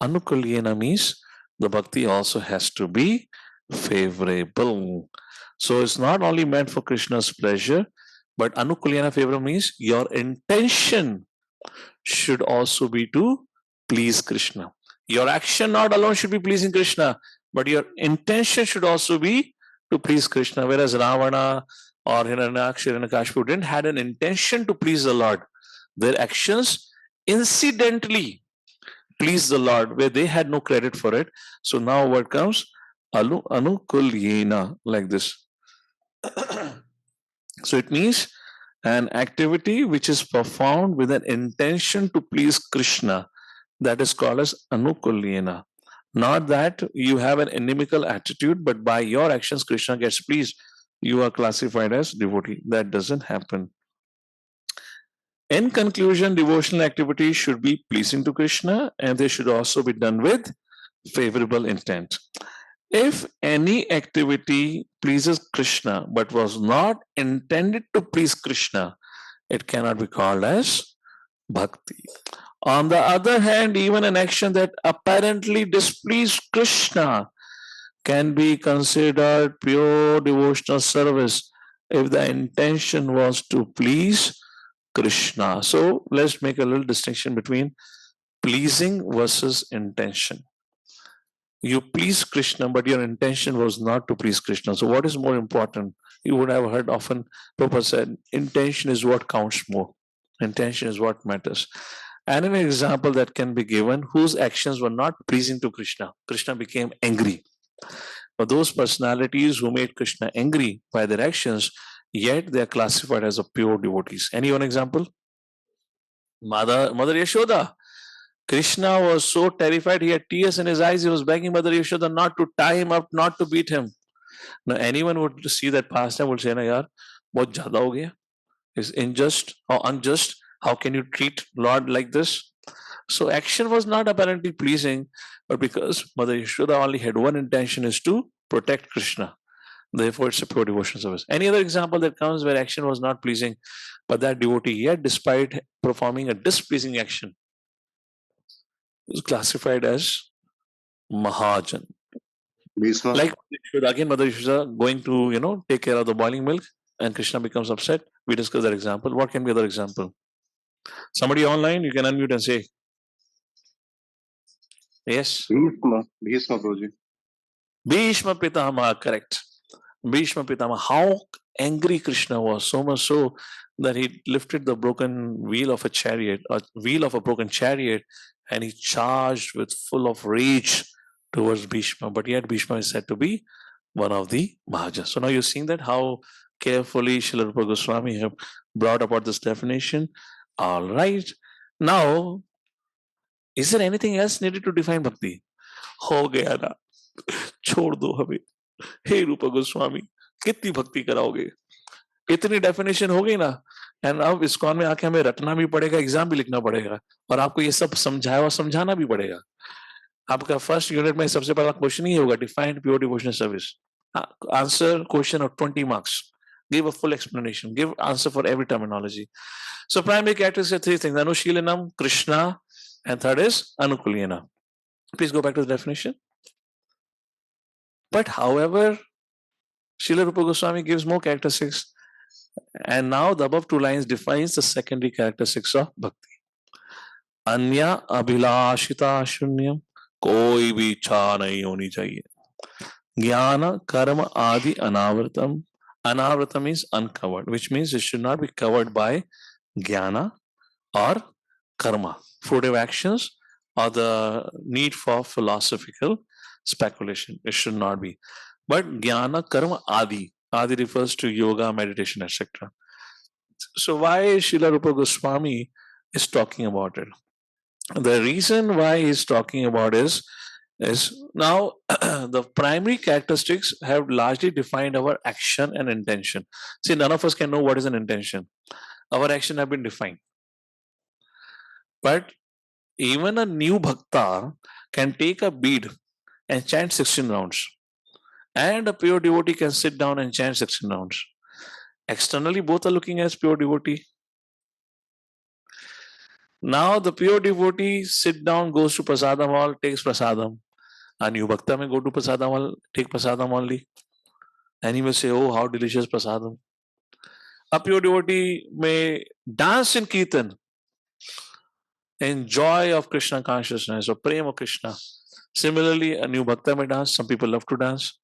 Anukulyena means the bhakti also has to be favorable. So it's not only meant for Krishna's pleasure, but Anukulyena favorable means your intention should also be to please Krishna. Your action not alone should be pleasing Krishna, but your intention should also be to please Krishna. Whereas Ravana or Hiranyaksh, Hiranyakashipu didn't had an intention to please the Lord. Their actions incidentally please the Lord, where they had no credit for it. So now what comes? Anukulyena, like this. So it means an activity which is performed with an intention to please Krishna, that is called as Anukulyena. Not that you have an inimical attitude, but by your actions Krishna gets pleased. You are classified as devotee. That doesn't happen. In conclusion, devotional activities should be pleasing to Krishna and they should also be done with favorable intent. If any activity pleases Krishna but was not intended to please Krishna, it cannot be called as bhakti. On the other hand, even an action that apparently displeased Krishna can be considered pure devotional service if the intention was to please Krishna. So let's make a little distinction between pleasing versus intention. You please Krishna, but your intention was not to please Krishna. So what is more important? You would have heard often Prabhupada said, intention is what counts more. Intention is what matters. And an example that can be given, whose actions were not pleasing to Krishna. Krishna became angry. But those personalities who made Krishna angry by their actions, yet they are classified as a pure devotees. Any one example? Mother Yashoda. Krishna was so terrified, he had tears in his eyes. He was begging Mother Yashoda not to tie him up, not to beat him. Now, anyone would see that pastime would say, "Na yaar, bahut zyada ho gaya. It's unjust or unjust. How can you treat Lord like this?" So action was not apparently pleasing, but because Mother Yashoda only had one intention is to protect Krishna. Therefore, it's a pure devotion service. Any other example that comes where action was not pleasing, but that devotee, yet despite performing a displeasing action, is classified as Mahajan. Bhishma. Like again, Mother Yashoda going to take care of the boiling milk, and Krishna becomes upset. We discussed that example. What can be other example? Somebody online, you can unmute and say yes. Bhishma Prabhuji. Bhishma Pitama, correct. Bhishma Pitama. How angry Krishna was, so much so that he lifted the broken wheel of a chariot, a wheel of a broken chariot, and he charged with full of rage towards Bhishma. But yet Bhishma is said to be one of the Mahajans. So now you're seeing that how carefully Srila Rupa Goswami have brought about this definition. All right. Now, is there anything else needed to define bhakti? हो गया ना, छोड़ दो हमें, हे रूपा गोस्वामी, कितनी भक्ति कराओगे? इतनी डेफिनेशन हो गई ना, एंड अब इस्कॉन में आके हमें रटना भी पड़ेगा, एग्जाम भी लिखना पड़ेगा, और आपको ये सब समझाया और समझाना भी पड़ेगा. आपका फर्स्ट यूनिट में सबसे पहला क्वेश्चन ही होगा, define pure devotional service. Answer question of 20 marks. Give a full explanation. Give answer for every terminology. So primary characteristics are three things: Anushilanam, Krishna, and third is Anukulyana. Please go back to the definition. But however, Srila Rupa Goswami gives more characteristics, and now the above two lines defines the secondary characteristics of bhakti. Anya abhilashita shunyam, koi bhi इच्छा नहीं होनी चाहिए. Jnana, karma, adi, anavratam. Anavratam is uncovered, which means it should not be covered by jnana or karma, fruitive actions, or the need for philosophical speculation. It should not be. But jnana, karma, adi. Adi refers to yoga, meditation, etc. So why Srila Rupa Goswami is talking about it? The reason why he's talking about is now the primary characteristics have largely defined our action and intention. See, none of us can know what is an intention. Our action have been defined. But even a new bhakta can take a bead and chant 16 rounds. And a pure devotee can sit down and chant 16 rounds. Externally, both are looking as pure devotee. Now the pure devotee sit down, goes to prasadam hall, takes prasadam. A new bhakta may go to prasadam hall, take prasadam only. And he will say, oh, how delicious prasadam. A pure devotee may dance in kirtan, enjoy of Krishna consciousness or prema of Krishna. Similarly, a new bhakta may dance. Some people love to dance.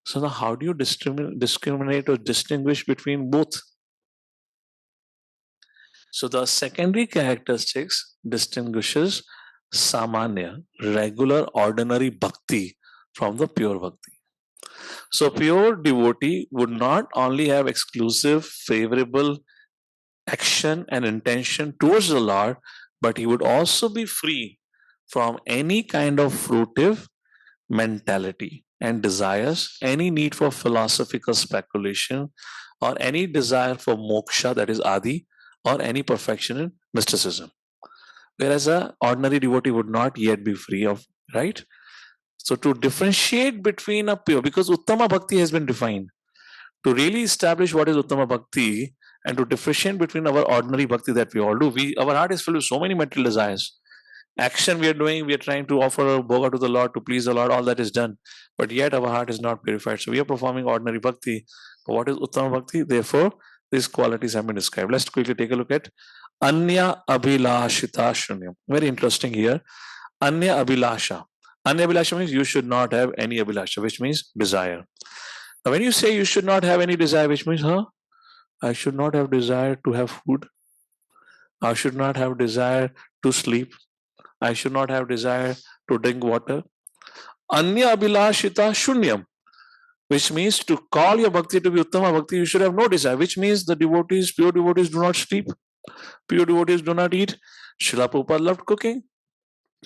So now how do you discriminate or distinguish between both? So the secondary characteristics distinguishes samanya, regular, ordinary bhakti from the pure bhakti. So pure devotee would not only have exclusive, favorable action and intention towards the Lord, but he would also be free from any kind of fruitive mentality and desires, any need for philosophical speculation, or any desire for moksha, that is adi, or any perfection in mysticism. Whereas an ordinary devotee would not yet be free of, right? So to differentiate between a pure, because Uttama Bhakti has been defined, to really establish what is Uttama Bhakti and to differentiate between our ordinary Bhakti that we all do, our heart is filled with so many material desires. Action we are doing, we are trying to offer a bhoga to the Lord, to please the Lord, all that is done. But yet our heart is not purified. So we are performing ordinary Bhakti. But what is Uttama Bhakti? Therefore, these qualities have been described. Let's quickly take a look at Anya Abhilashita Shunyam. Very interesting here. Anya Abhilasha. Anya Abhilasha means you should not have any Abhilasha, which means desire. Now, when you say you should not have any desire, which means, I should not have desire to have food. I should not have desire to sleep. I should not have desire to drink water. Anya Abhilashita Shunyam, which means to call your bhakti to be Uttama Bhakti, you should have no desire, which means the devotees, pure devotees do not sleep. Pure devotees do not eat. Srila Prabhupada loved cooking.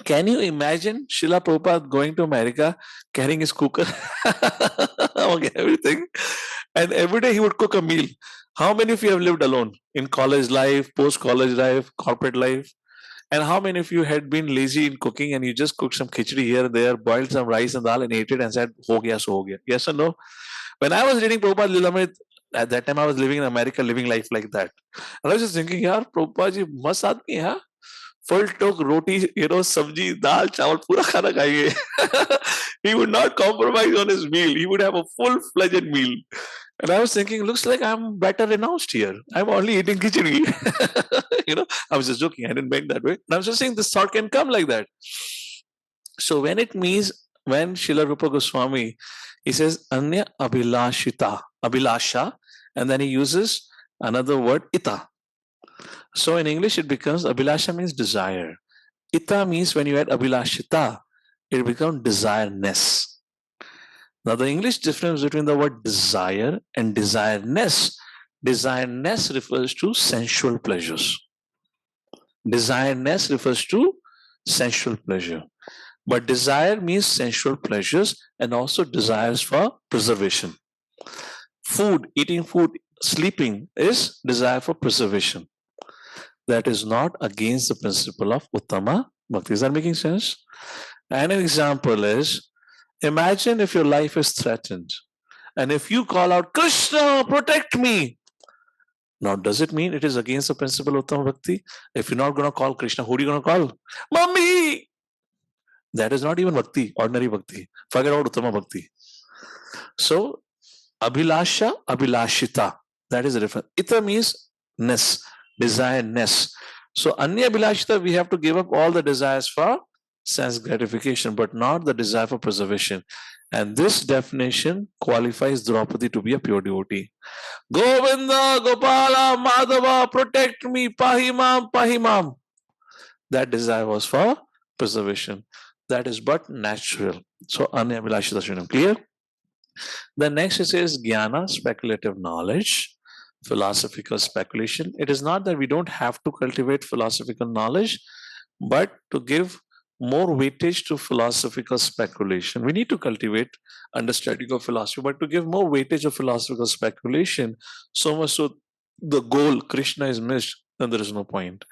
Can you imagine Srila Prabhupada going to America carrying his cooker? Okay, everything. And every day he would cook a meal. How many of you have lived alone in college life, post-college life, corporate life? And how many of you had been lazy in cooking and you just cooked some khichdi here and there, boiled some rice and dal and ate it and said, ho gaya, so ho gaya. Yes or no? When I was reading Prabhupada Lilamrit, at that time I was living in America, living life like that. And I was just thinking, yaar, Prabhupada ji, mast aadmi hai. full took roti, sabji, dal, chawal, pura khana khaiye. He would not compromise on his meal. He would have a full-fledged meal. And I was thinking, looks like I'm better renounced here. I'm only eating khichdi. I was just joking. I didn't mean that way. And I was just saying this thought can come like that. So when it means, when Srila Rupa Goswami, he says Anya Abhilashita, Abhilasha, and then he uses another word, Ita. So in English, it becomes Abhilasha means desire. Ita means when you add Abhilashita, it becomes desireness. Now, the English difference between the word desire and desireness, desireness refers to sensual pleasures. Desireness refers to sensual pleasure. But desire means sensual pleasures and also desires for preservation. Food, eating food, sleeping is desire for preservation. That is not against the principle of Uttama Bhakti. Is that making sense? And an example is, imagine if your life is threatened and if you call out, Krishna, protect me. Now, does it mean it is against the principle of Uttama Bhakti? If you're not going to call Krishna, who are you going to call? Mummy! That is not even Bhakti, ordinary Bhakti. Forget about Uttama Bhakti. So, Abhilasha, Abhilashita. That is the difference. Ita means ness, desire-ness. So, Anya Abhilashita, we have to give up all the desires for sense gratification, but not the desire for preservation. And this definition qualifies Draupadi to be a pure devotee. Govinda, Gopala, Madhava, protect me, Pahimam, Pahimam. That desire was for preservation. That is but natural. So, Anya Abhilashita Srinam. Clear? The next it says Jnana, speculative knowledge, philosophical speculation. It is not that we don't have to cultivate philosophical knowledge, but to give more weightage to philosophical speculation. We need to cultivate understanding of philosophy, but to give more weightage of philosophical speculation, so much so the goal, Krishna, is missed, then there is no point.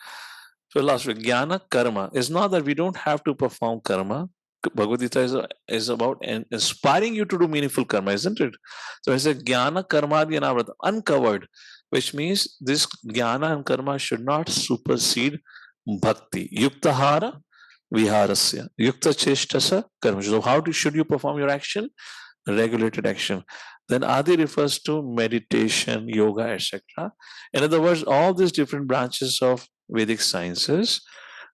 Philosophy, Jnana, Karma, is not that we don't have to perform karma. Bhagavad Gita is about inspiring you to do meaningful karma, isn't it? So it's a Jnana, Karma, Dhyanavrat, uncovered, which means this Jnana and Karma should not supersede Bhakti. Yuktahara, Viharasya. Yukta Cheshtasa, Karma. So how should you perform your action? Regulated action. Then Adi refers to meditation, yoga, etc. In other words, all these different branches of Vedic sciences,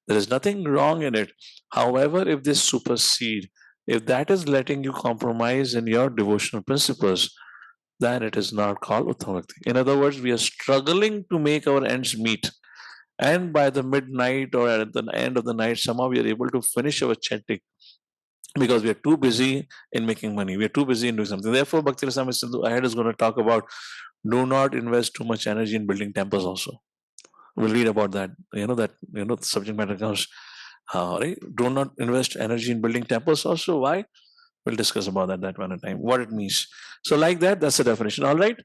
there is nothing wrong in it. However, if they supersede, if that is letting you compromise in your devotional principles, then it is not called Uttama Bhakti. In other words, we are struggling to make our ends meet. And by the midnight or at the end of the night, somehow we are able to finish our chanting because we are too busy in making money. We are too busy in doing something. Therefore, Bhakti Rasamrita Sindhu ahead is going to talk about do not invest too much energy in building temples also. We'll read about that. The subject matter comes. Right? Do not invest energy in building temples also. Why? We'll discuss about that one at a time. What it means. So like that, that's the definition. All right.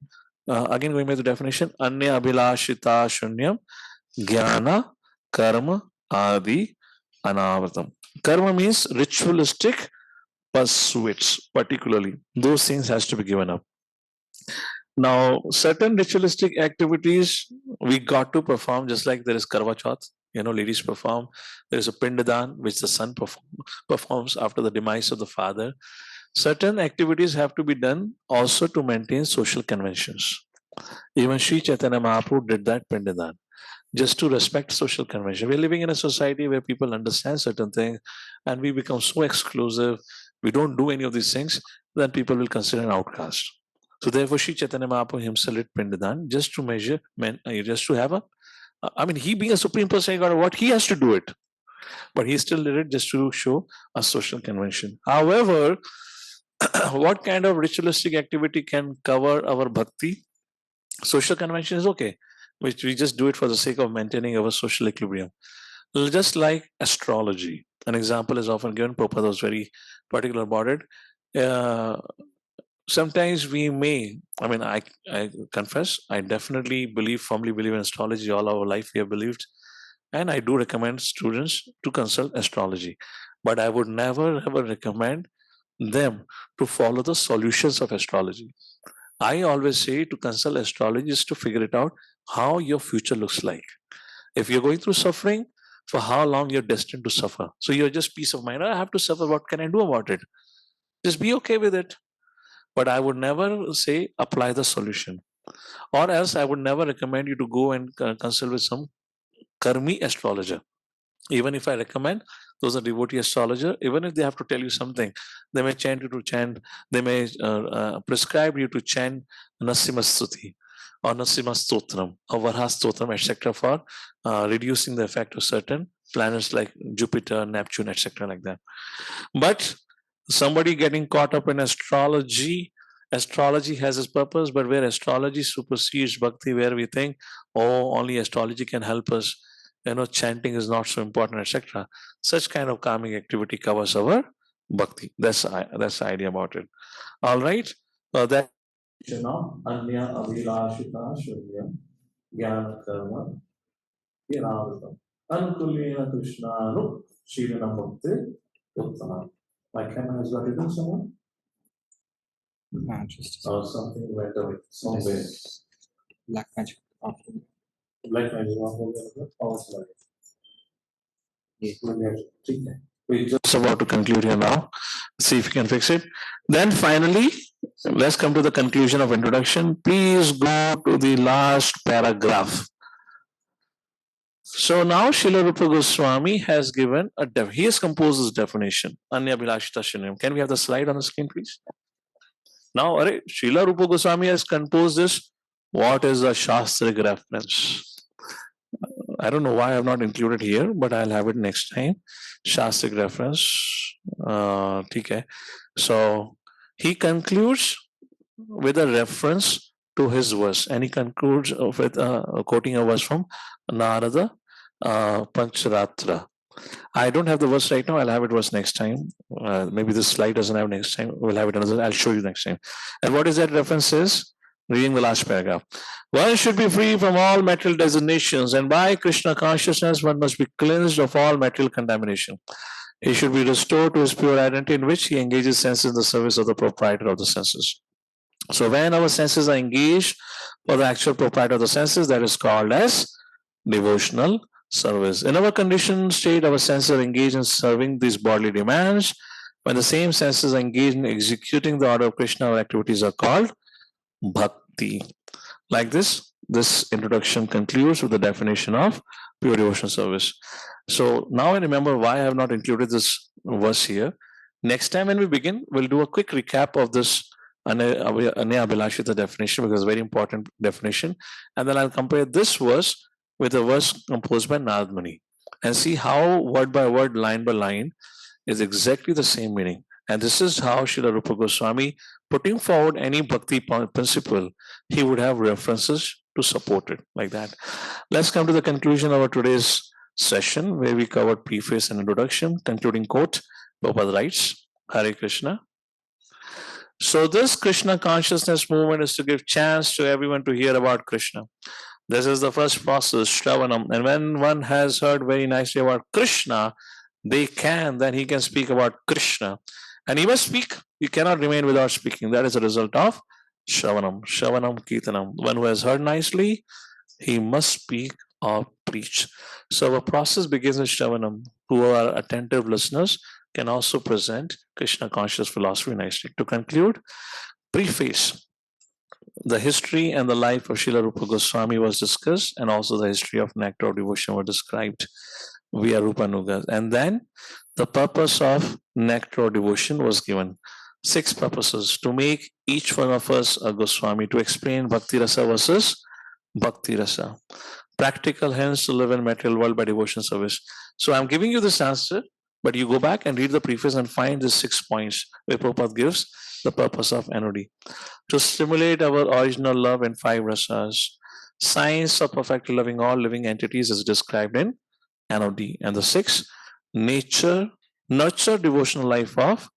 Again, going back to the definition. Anya abhilashita shunyam jnana karma adi anavatam. Karma means ritualistic pursuits, particularly. Those things has to be given up. Now, certain ritualistic activities we got to perform, just like there is Karva Chauth, ladies perform. There is a Pindadan, which the son performs after the demise of the father. Certain activities have to be done also to maintain social conventions. Even Sri Chaitanya Mahaprabhu did that Pindadan, just to respect social convention. We're living in a society where people understand certain things and we become so exclusive, we don't do any of these things, then people will consider an outcast. So therefore, Sri Chaitanya Mahaprabhu himself did Pindadan just to measure, just to have he being a supreme personality God, what he has to do it. But he still did it just to show a social convention. However, what kind of ritualistic activity can cover our bhakti? Social convention is okay, which we just do it for the sake of maintaining our social equilibrium. Just like astrology. An example is often given. Prabhupada was very particular about it. Sometimes we may, I confess, I definitely firmly believe in astrology. All our life we have believed. And I do recommend students to consult astrology. But I would never ever recommend them to follow the solutions of astrology. I always say to consult astrology is to figure it out how your future looks like. If you're going through suffering, for how long you're destined to suffer. So you're just peace of mind. I have to suffer. What can I do about it? Just be okay with it. But I would never say apply the solution. Or else I would never recommend you to go and consult with some karmi astrologer. Even if I recommend, those are devotee astrologer, even if they have to tell you something, they may chant you to chant, they may prescribe you to chant Nasimastuti or Nasimastotram or Varhastotram, etc., for reducing the effect of certain planets like Jupiter, Neptune, etc., like that. But somebody getting caught up in astrology has its purpose, but where astrology supersedes bhakti, where we think, oh, only astrology can help us, chanting is not so important, etc. Such kind of calming activity covers our bhakti. That's the idea about it. All right. That Anya Abhilashita Shunyam Jnana Karma Yanavutam Anukulena Krishnanu Shilana Bhakti Uttama. My camera has got it on someone? Just Or something went away somewhere. black magic after Black magic also. We're just about to conclude here now. See if you can fix it. Then finally, let's come to the conclusion of introduction. Please go to the last paragraph. So now Srila Rupa Goswami has given he has composed this definition. Anya Bhilashita Shunyam. Can we have the slide on the screen, please? Now, Srila Rupa Goswami has composed this. What is a Shastric reference? I don't know why I have not included here, but I'll have it next time. Shastric reference. Okay. So he concludes with a reference to his verse, and he concludes with quoting a verse from Narada Pancharatra. I don't have the verse right now. I'll have it verse next time. Maybe this slide doesn't have next time. We'll have it another. I'll show you next time. And what is that reference is? Reading the last paragraph. One should be free from all material designations, and by Krishna consciousness, one must be cleansed of all material contamination. He should be restored to his pure identity, in which he engages senses in the service of the proprietor of the senses. So when our senses are engaged for the actual proprietor of the senses, that is called as devotional service. In our conditioned state, our senses are engaged in serving these bodily demands. When the same senses are engaged in executing the order of Krishna, our activities are called bhakti. Like this introduction concludes with the definition of pure devotional service. So now I remember why I have not included this verse here. Next time when we begin, we'll do a quick recap of this Anya Abhilashita definition, because it's a very important definition. And then I'll compare this verse with a verse composed by Narad Muni and see how word by word, line by line is exactly the same meaning. And this is how Srila Rupa Goswami, putting forward any bhakti principle, he would have references to support it like that. Let's come to the conclusion of our today's session, where we covered preface and introduction. Concluding quote, Prabhupada writes, Hare Krishna. So this Krishna consciousness movement is to give chance to everyone to hear about Krishna. This is the first process, Shravanam. And when one has heard very nicely about Krishna, then he can speak about Krishna. And he must speak. You cannot remain without speaking. That is a result of Shravanam, Kirtanam. One who has heard nicely, he must speak or preach. So our process begins with Shravanam. Who are attentive listeners can also present Krishna conscious philosophy nicely. To conclude, preface. The history and the life of Srila Rupa Goswami was discussed, and also the history of Nectar of Devotion were described via Rupanuga. And then the purpose of Nectar of Devotion was given. 6 purposes to make each one of us a Goswami, to explain Bhakti Rasa versus Bhakti Rasa. Practical, hence, to live in material world by devotion service. So I'm giving you this answer, but you go back and read the preface and find the 6 points where Prabhupada gives the purpose of NOD. To stimulate our original love in 5 rasas. Science of perfectly loving all living entities is described in NOD. And the 6, nurture devotional life of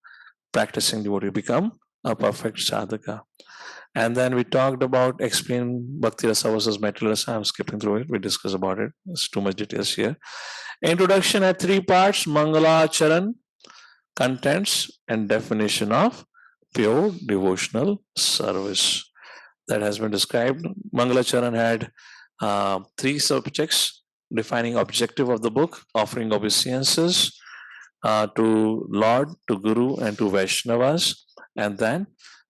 practicing devotee, become a perfect sadhaka. And then we talked about explain Bhakti Rasa versus Material Rasa. I'm skipping through it. We discussed about it. It's too much details here. Introduction had 3 parts, Manglacaran, contents, and definition of pure devotional service. That has been described. Manglacharan had 3 subjects, defining objective of the book, offering obeisances to Lord, to Guru, and to Vaishnavas, and then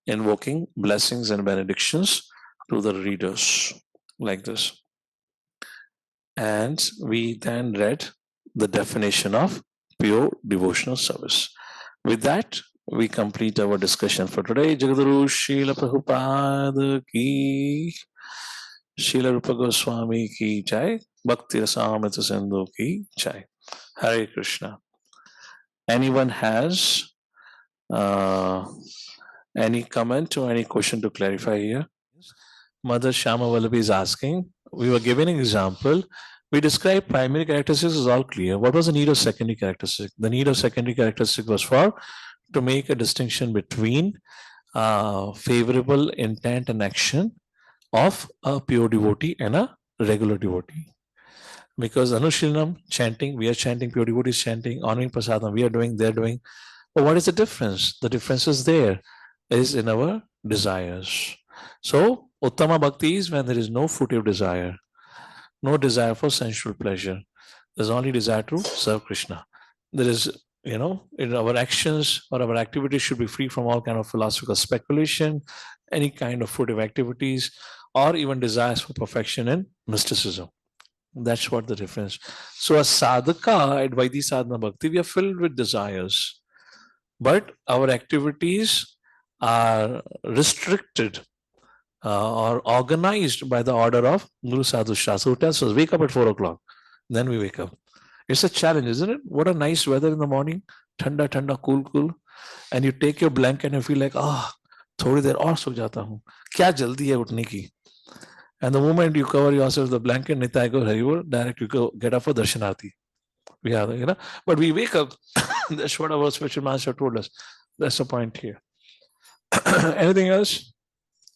invoking blessings and benedictions to the readers, like this. And we then read the definition of pure devotional service. With that, we complete our discussion for today. Jagaduru Srila Prabhupada ki, Srila Rupa Goswami ki jai, Bhakti Rasamrita Sindhu ki jai. Hare Krishna. Anyone has any comment or any question to clarify here? Mother Shama Vallabhi is asking, we were given an example. We described primary characteristics is all clear. What was the need of secondary characteristic? The need of secondary characteristic was for to make a distinction between favorable intent and action of a pure devotee and a regular devotee. Because Anushilanam chanting, we are chanting, pure devotees chanting, honoring prasadam, we are doing, they're doing. But what is the difference? The difference is there is in our desires. So Uttama Bhakti is when there is no fruitive desire, no desire for sensual pleasure. There's only desire to serve Krishna. There is, in our actions or our activities should be free from all kind of philosophical speculation, any kind of fruitive activities, or even desires for perfection and mysticism. That's what the difference. So a sadhaka at Vaidhi Sadhana Bhakti, we are filled with desires, but our activities are restricted or organized by the order of Guru Sadhu Shastra, who tells us, wake up at 4 o'clock. Then we wake up. It's a challenge, isn't it? What a nice weather in the morning. Thanda, thanda, cool, cool. And you take your blanket and you feel like, थोड़ी देर और सो जाता हूँ. क्या जल्दी है उठने की. And the moment you cover yourself with the blanket, Nitai goes, Haribol, direct you go get up for Darshanarti. But we wake up. That's what our special master told us. That's the point here. Anything else?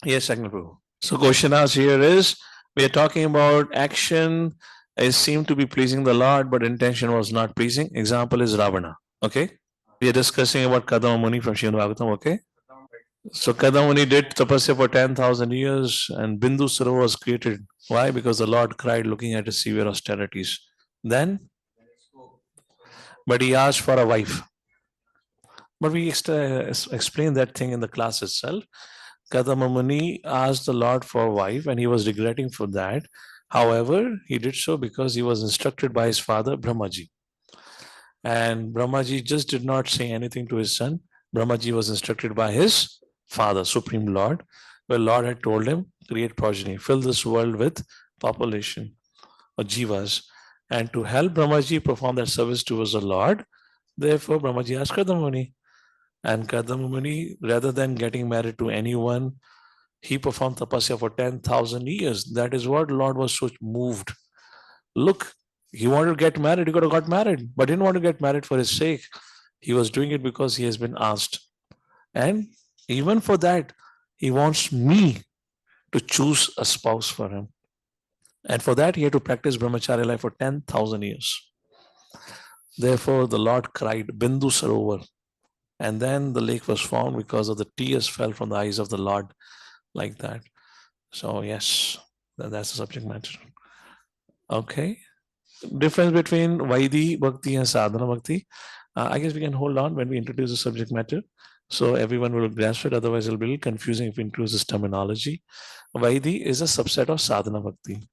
Yes, Prabhu. So question asked here is, we are talking about action. It seemed to be pleasing the Lord, but intention was not pleasing. Example is Ravana. Okay. We are discussing about Kadama Muni from Srimad Bhagavatam. Okay. So Kadama Muni did tapasya for 10,000 years and Bindu Sarovar was created. Why? Because the Lord cried looking at his severe austerities. Then, but he asked for a wife. But we explained that thing in the class itself. Kadama Muni asked the Lord for a wife and he was regretting for that. However, he did so because he was instructed by his father, Brahmaji. And Brahmaji just did not say anything to his son. Brahmaji was instructed by his father, Supreme Lord, where Lord had told him, create progeny, fill this world with population or jivas. And to help Brahmaji perform that service towards the Lord, therefore Brahmaji asked Kadama Muni. And Kadama Muni, rather than getting married to anyone, he performed tapasya for 10,000 years. That is what Lord was so moved. Look, he wanted to get married, he could have got married, but didn't want to get married for his sake. He was doing it because he has been asked. And even for that, he wants me to choose a spouse for him. And for that, he had to practice brahmacharya life for 10,000 years. Therefore, the Lord cried, Bindu Sarovar. And then the lake was formed because of the tears fell from the eyes of the Lord, like that. So yes, that's the subject matter. Okay. Difference between Vaidhi Bhakti and Sadhana Bhakti. I guess we can hold on when we introduce the subject matter. So everyone will grasp it. Otherwise, it'll be a little confusing if we introduce this terminology. Vaidhi is a subset of Sadhana Bhakti.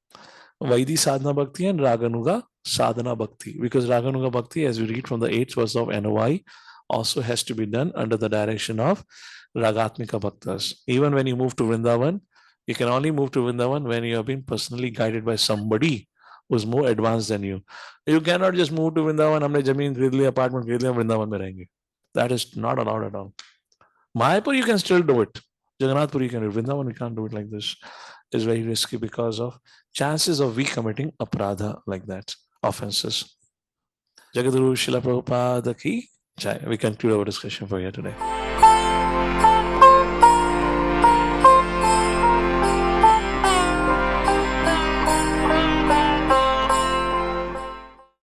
Vaidhi Sadhana Bhakti and Raganuga Sadhana Bhakti. Because Raganuga Bhakti, as we read from the 8th verse of NOI, also has to be done under the direction of Ragatmika Bhaktas. Even when you move to Vrindavan, you can only move to Vrindavan when you have been personally guided by somebody who's more advanced than you. You cannot just move to Vrindavan, humne zameen khreed liya, apartment khreed liya, Vrindavan mein rahenge. That is not allowed at all. Mayapur, you can still do it. Jagannathpur, you can do it. Vrindavan, you can't do it like this. It's very risky because of chances of recommitting apradha like that, offenses. Jagadguru Srila Prabhupada ki jai. We conclude our discussion for here today.